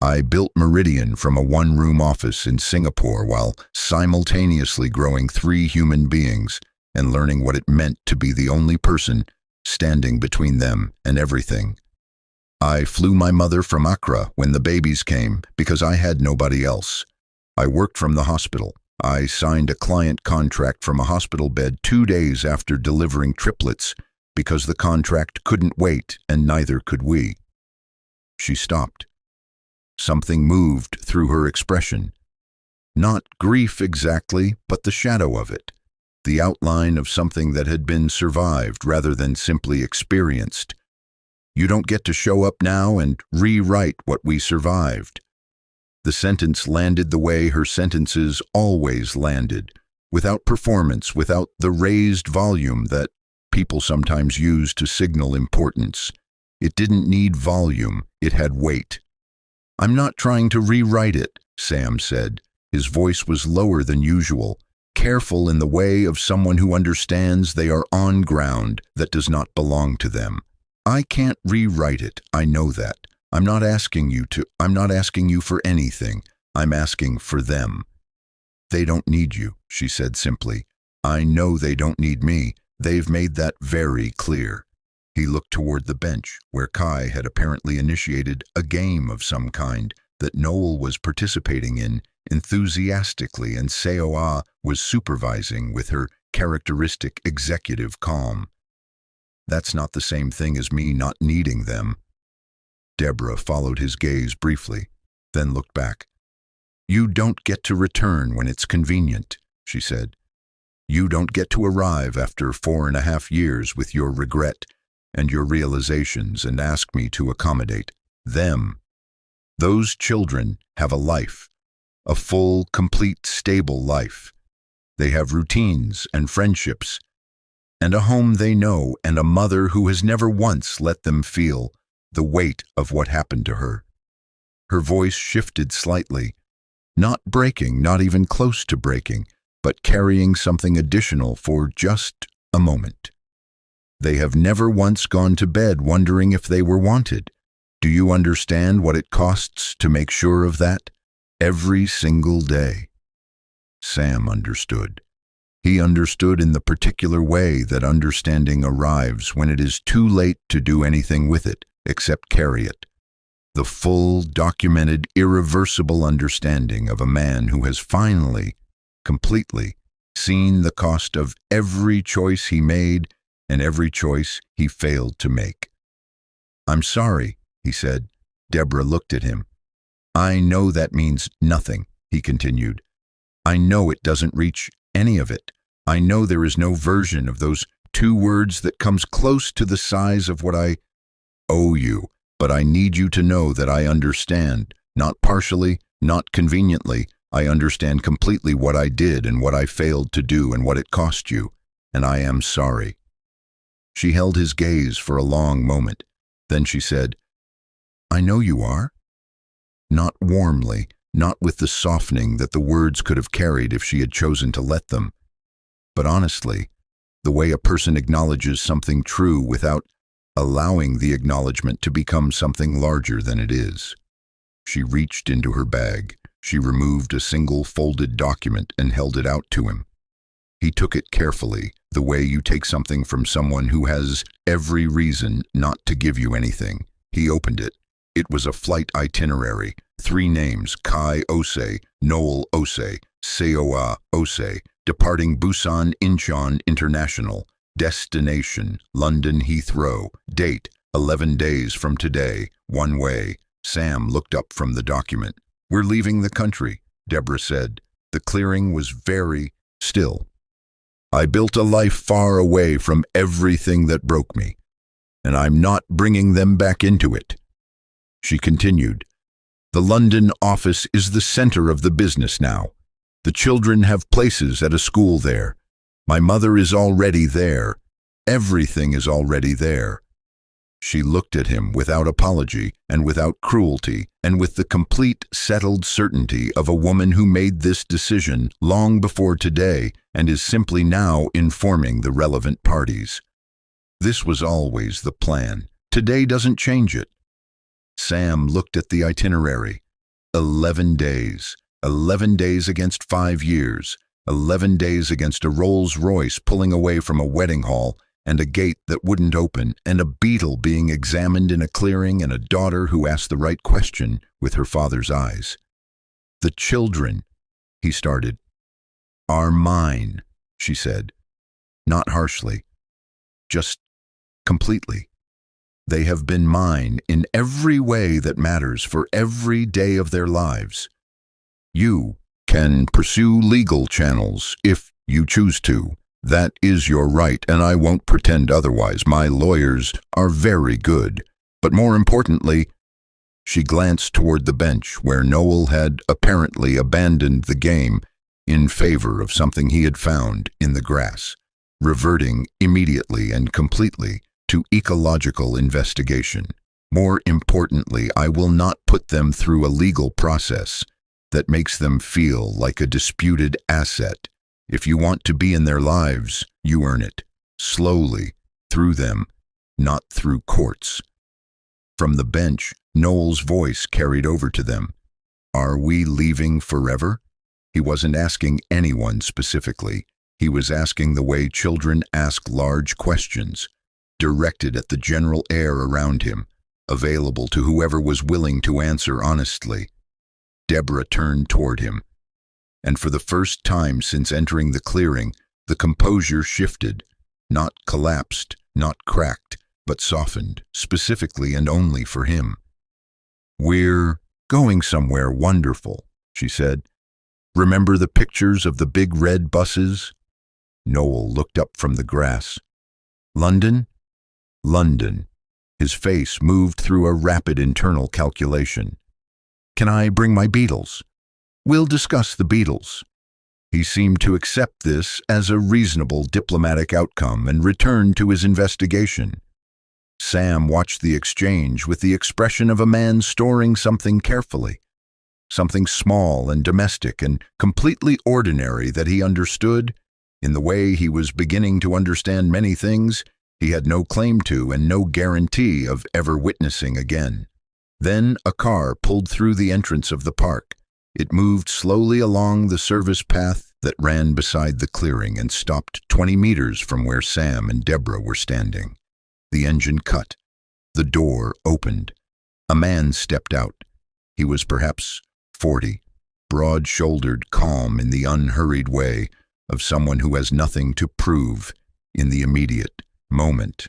I built Meridian from a 1-room office in Singapore while simultaneously growing 3 human beings and learning what it meant to be the only person standing between them and everything. I flew my mother from Accra when the babies came because I had nobody else. I worked from the hospital. I signed a client contract from a hospital bed 2 days after delivering triplets because the contract couldn't wait and neither could we." She stopped. Something moved through her expression. Not grief exactly, but the shadow of it. The outline of something that had been survived rather than simply experienced. "You don't get to show up now and rewrite what we survived." The sentence landed the way her sentences always landed, without performance, without the raised volume that people sometimes use to signal importance. It didn't need volume, it had weight. "I'm not trying to rewrite it," Sam said. His voice was lower than usual, careful in the way of someone who understands they are on ground that does not belong to them. "I can't rewrite it, I know that. I'm not asking you for anything. I'm asking for them. They don't need you," she said simply. "I know they don't need me. They've made that very clear." He looked toward the bench, where Kai had apparently initiated a game of some kind that Noel was participating in enthusiastically, and Seoa was supervising with her characteristic executive calm. "That's not the same thing as me not needing them." Deborah followed his gaze briefly, then looked back. "You don't get to return when it's convenient," she said. You don't get to arrive after 4.5 years with your regret and your realizations and ask me to accommodate them. Those children have a life, a full, complete, stable life. They have routines and friendships, and a home they know, and a mother who has never once let them feel the weight of what happened to her. Her voice shifted slightly, not breaking, not even close to breaking, but carrying something additional for just a moment. They have never once gone to bed wondering if they were wanted. Do you understand what it costs to make sure of that? Every single day. Sam understood. He understood in the particular way that understanding arrives when it is too late to do anything with it, except carry it. The full, documented, irreversible understanding of a man who has finally, completely, seen the cost of every choice he made and every choice he failed to make. "I'm sorry," he said. Deborah looked at him. "I know that means nothing," he continued. "I know it doesn't reach any of it. I know there is no version of those 2 words that comes close to the size of what I owe you, but I need you to know that I understand, not partially, not conveniently. I understand completely what I did and what I failed to do and what it cost you, and I am sorry." She held his gaze for a long moment. Then she said, "I know you are." Not warmly, not with the softening that the words could have carried if she had chosen to let them, but honestly, the way a person acknowledges something true without allowing the acknowledgement to become something larger than it is. She reached into her bag. She removed a single folded document and held it out to him. He took it carefully, the way you take something from someone who has every reason not to give you anything. He opened it. It was a flight itinerary. 3 names: Kai Ose, Noel Ose, Seoa Ose, departing Busan Incheon International. Destination: London Heathrow. Date: 11 days from today. One way. Sam looked up from the document. "We're leaving the country," Deborah said. The clearing was very still. "I built a life far away from everything that broke me, and I'm not bringing them back into it." She continued, "The London office is the center of the business now. The children have places at a school there. My mother is already there. Everything is already there." She looked at him without apology and without cruelty and with the complete, settled certainty of a woman who made this decision long before today and is simply now informing the relevant parties. This was always the plan. Today doesn't change it. Sam looked at the itinerary. 11 days. 11 days against 5 years. 11 days against a Rolls-Royce pulling away from a wedding hall, and a gate that wouldn't open, and a beetle being examined in a clearing, and a daughter who asked the right question with her father's eyes. "The children," he started. "Are mine," she said. Not harshly, just completely. They have been mine in every way that matters for every day of their lives. You can pursue legal channels if you choose to. That is your right, and I won't pretend otherwise. My lawyers are very good. But more importantly," she glanced toward the bench where Noel had apparently abandoned the game in favor of something he had found in the grass, reverting immediately and completely to ecological investigation. "More importantly, I will not put them through a legal process that makes them feel like a disputed asset. If you want to be in their lives, you earn it, slowly, through them, not through courts." From the bench, Noel's voice carried over to them. "Are we leaving forever?" He wasn't asking anyone specifically. He was asking the way children ask large questions, directed at the general air around him, available to whoever was willing to answer honestly. Deborah turned toward him, and for the first time since entering the clearing, the composure shifted, not collapsed, not cracked, but softened, specifically and only for him. "We're going somewhere wonderful," she said. "Remember the pictures of the big red buses? Noel looked up from the grass. London? London. His face moved through a rapid internal calculation. Can I bring my Beatles? We'll discuss the Beatles. He seemed to accept this as a reasonable diplomatic outcome and returned to his investigation. Sam watched the exchange with the expression of a man storing something carefully, something small and domestic and completely ordinary that he understood. In the way he was beginning to understand many things he had no claim to and no guarantee of ever witnessing again. Then a car pulled through the entrance of the park. It moved slowly along the service path that ran beside the clearing and stopped 20 meters from where Sam and Deborah were standing. The engine cut. The door opened. A man stepped out. He was perhaps 40, broad-shouldered, calm in the unhurried way of someone who has nothing to prove in the immediate moment.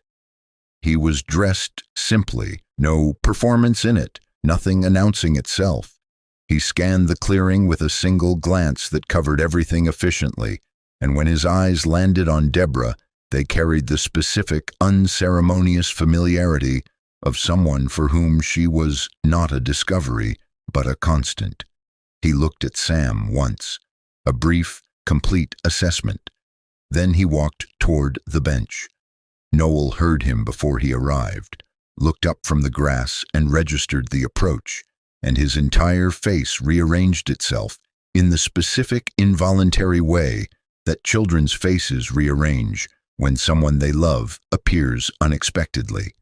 He was dressed simply, no performance in it, nothing announcing itself. He scanned the clearing with a single glance that covered everything efficiently, and when his eyes landed on Deborah, they carried the specific, unceremonious familiarity of someone for whom she was not a discovery, but a constant. He looked at Sam once, a brief, complete assessment. Then he walked toward the bench. Noel heard him before he arrived, looked up from the grass and registered the approach, and his entire face rearranged itself in the specific involuntary way that children's faces rearrange when someone they love appears unexpectedly.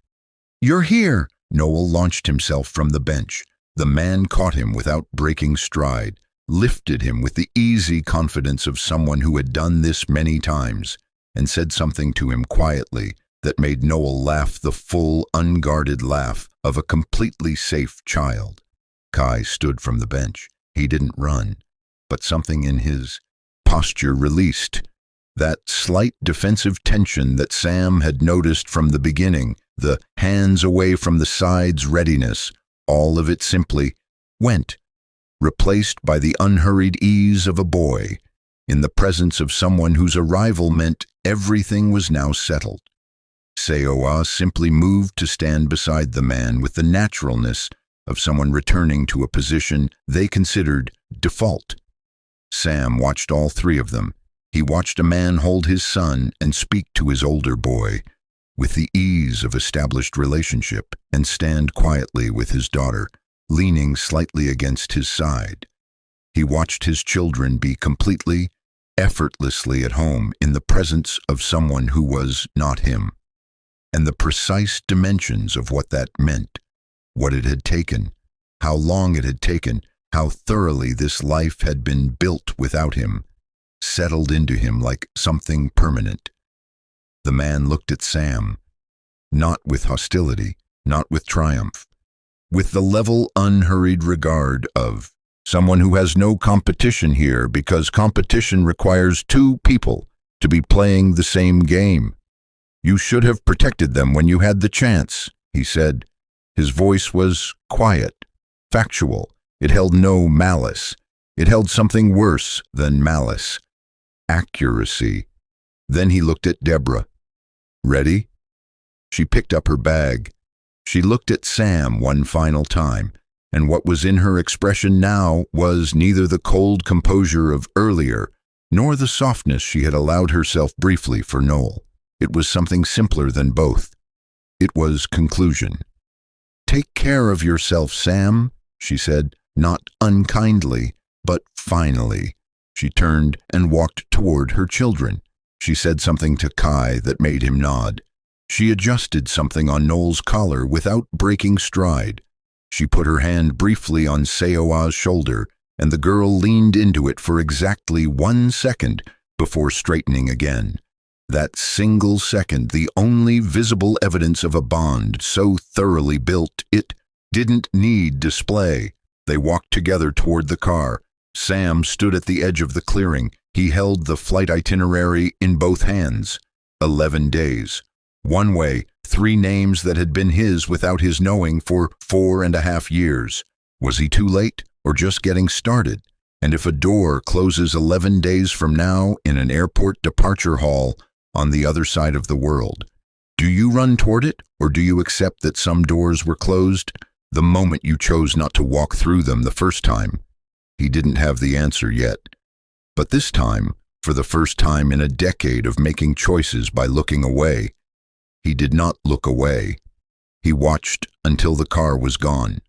"You're here!" Noel launched himself from the bench. The man caught him without breaking stride, lifted him with the easy confidence of someone who had done this many times, and said something to him quietly that made Noel laugh, the full, unguarded laugh of a completely safe child. Kai stood from the bench. He didn't run, but something in his posture released. That slight defensive tension that Sam had noticed from the beginning, the hands away from the sides readiness, all of it simply went, replaced by the unhurried ease of a boy, in the presence of someone whose arrival meant everything was now settled. Seoa simply moved to stand beside the man with the naturalness of someone returning to a position they considered default. Sam watched all three of them. He watched a man hold his son and speak to his older boy with the ease of established relationship and stand quietly with his daughter, leaning slightly against his side. He watched his children be completely, effortlessly at home in the presence of someone who was not him. And the precise dimensions of what that meant, what it had taken, how long it had taken, how thoroughly this life had been built without him, settled into him like something permanent. The man looked at Sam, not with hostility, not with triumph, with the level, unhurried regard of someone who has no competition here because competition requires two people to be playing the same game. "You should have protected them when you had the chance," he said. His voice was quiet, factual. It held no malice. It held something worse than malice. Accuracy. Then he looked at Deborah. "Ready?" She picked up her bag. She looked at Sam one final time, and what was in her expression now was neither the cold composure of earlier, nor the softness she had allowed herself briefly for Noel. It was something simpler than both. It was conclusion. "Take care of yourself, Sam," she said, not unkindly, but finally. She turned and walked toward her children. She said something to Kai that made him nod. She adjusted something on Noel's collar without breaking stride. She put her hand briefly on Seoa's shoulder, and the girl leaned into it for exactly 1 second before straightening again. That single second, the only visible evidence of a bond so thoroughly built it didn't need display. They walked together toward the car. Sam stood at the edge of the clearing. He held the flight itinerary in both hands. 11 days. One way, 3 names that had been his without his knowing for 4.5 years. Was he too late or just getting started? And if a door closes 11 days from now in an airport departure hall on the other side of the world, do you run toward it, or do you accept that some doors were closed the moment you chose not to walk through them the first time? He didn't have the answer yet. But this time, for the first time in a decade of making choices by looking away, he did not look away. He watched until the car was gone.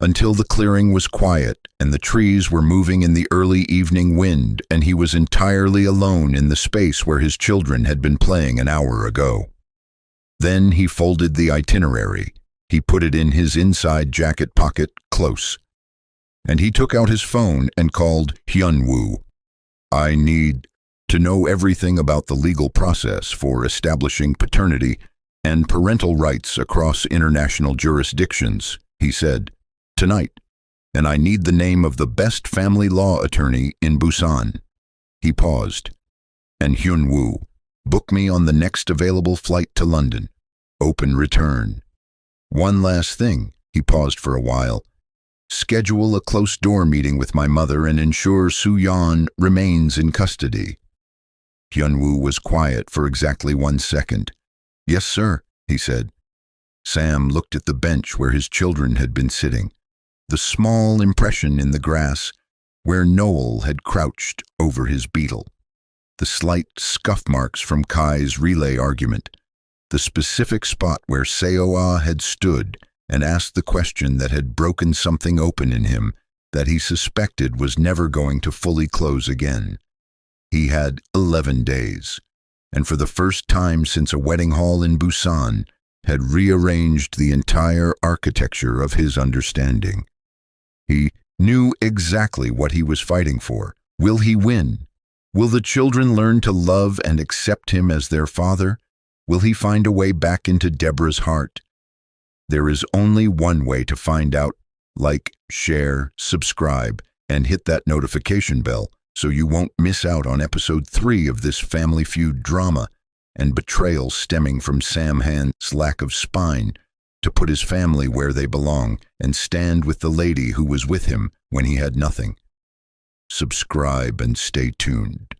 Until the clearing was quiet and the trees were moving in the early evening wind and he was entirely alone in the space where his children had been playing an hour ago. Then he folded the itinerary. He put it in his inside jacket pocket close. And he took out his phone and called Hyunwoo. I need to know everything about the legal process for establishing paternity and parental rights across international jurisdictions, he said, tonight, and I need the name of the best family law attorney in Busan. He paused. And Hyunwoo, book me on the next available flight to London. Open return. One last thing, he paused for a while. Schedule a close-door meeting with my mother and ensure Soo-yeon remains in custody. Hyunwoo was quiet for exactly 1 second. Yes, sir, he said. Sam looked at the bench where his children had been sitting, the small impression in the grass where Noel had crouched over his beetle, the slight scuff marks from Kai's relay argument, the specific spot where Seo-ah had stood and asked the question that had broken something open in him that he suspected was never going to fully close again. He had 11 days, and for the first time since a wedding hall in Busan, had rearranged the entire architecture of his understanding. He knew exactly what he was fighting for. Will he win? Will the children learn to love and accept him as their father? Will he find a way back into Deborah's heart? There is only one way to find out. Like, share, subscribe, and hit that notification bell so you won't miss out on episode 3 of this family feud drama and betrayal stemming from Sam Han's lack of spine to put his family where they belong and stand with the lady who was with him when he had nothing. Subscribe and stay tuned.